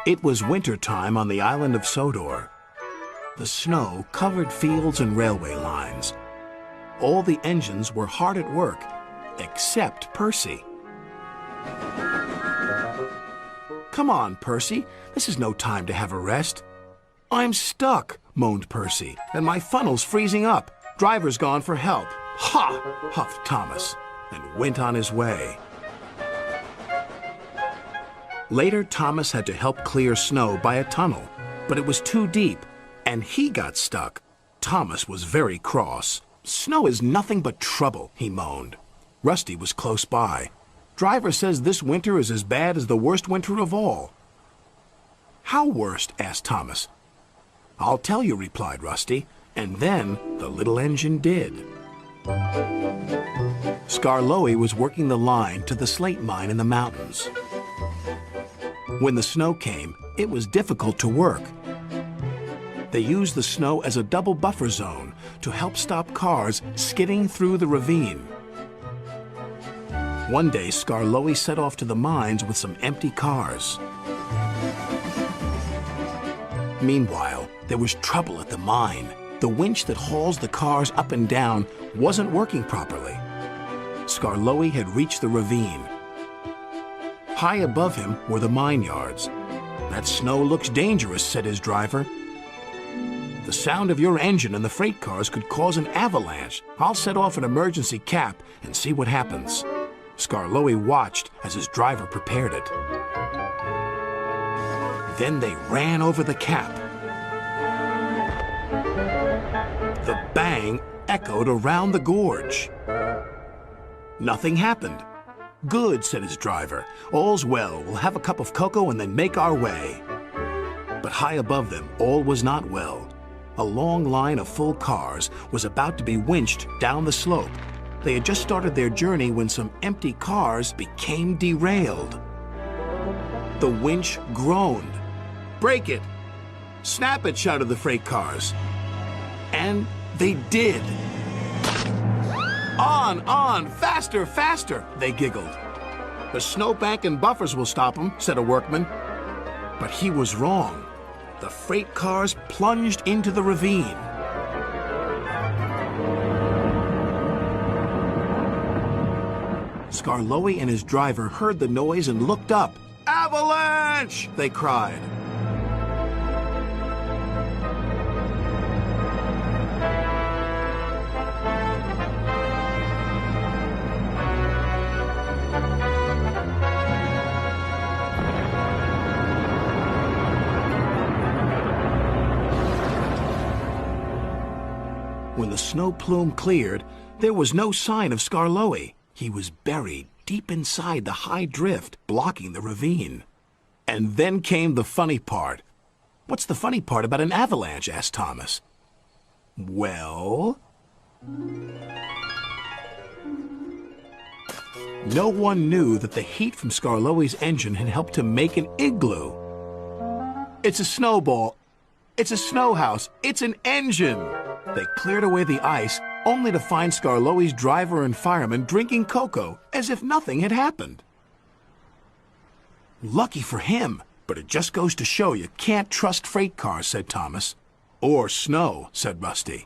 It was winter time on the island of Sodor. The snow covered fields and railway lines. All the engines were hard at work, except Percy. "Come on, Percy. This is no time to have a rest." "I'm stuck," moaned Percy, "and my funnel's freezing up. Driver's gone for help." "Ha!" huffed Thomas, and went on his way. Later, Thomas had to help clear snow by a tunnel, but it was too deep, and he got stuck. Thomas was very cross. "Snow is nothing but trouble," he moaned. Rusty was close by. "Driver says this winter is as bad as the worst winter of all." "How worst?" asked Thomas. "I'll tell you," replied Rusty, and then the little engine did. Skarloey was working the line to the slate mine in the mountains. When the snow came, it was difficult to work. They used the snow as a double buffer zone to help stop cars skidding through the ravine. One day, Skarloey set off to the mines with some empty cars. Meanwhile, there was trouble at the mine. The winch that hauls the cars up and down wasn't working properly. Skarloey had reached the ravine. High above him were the mine yards. "That snow looks dangerous," said his driver. "The sound of your engine and the freight cars could cause an avalanche. I'll set off an emergency cap and see what happens." Skarloey watched as his driver prepared it. Then they ran over the cap. The bang echoed around the gorge. Nothing happened. "Good," said his driver. "All's well. We'll have a cup of cocoa and then make our way." But high above them, all was not well. A long line of full cars was about to be winched down the slope. They had just started their journey when some empty cars became derailed. The winch groaned. "Break it! Snap it!" shouted the freight cars. And they did. On, faster, faster," they giggled. "The snowbank and buffers will stop them," said a workman. But he was wrong. The freight cars plunged into the ravine. Skarloey and his driver heard the noise and looked up. "Avalanche!" they cried. When the snow plume cleared, there was no sign of Skarloey. He was buried deep inside the high drift, blocking the ravine. And then came the funny part. "What's the funny part about an avalanche?" asked Thomas. "Well..." No one knew that the heat from Skarloey's engine had helped to make an igloo. "It's a snowball. It's a snow house. It's an engine." They cleared away the ice, only to find Skarloey's driver and fireman drinking cocoa as if nothing had happened. "Lucky for him, but it just goes to show you can't trust freight cars," said Thomas. "Or snow," said Rusty.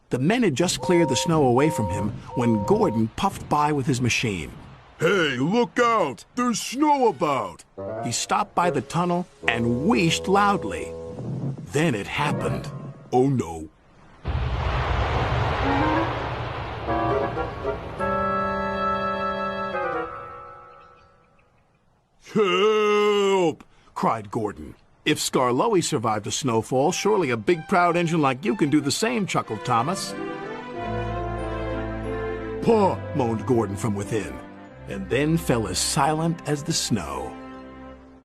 The men had just cleared the snow away from him when Gordon puffed by with his machine. "Hey, look out! There's snow about!" He stopped by the tunnel and wheezed loudly. Then it happened. Oh no. "Help!" cried Gordon. "If Skarloey survived a snowfall, surely a big proud engine like you can do the same," chuckled Thomas. "Paw!" moaned Gordon from within, and then fell as silent as the snow.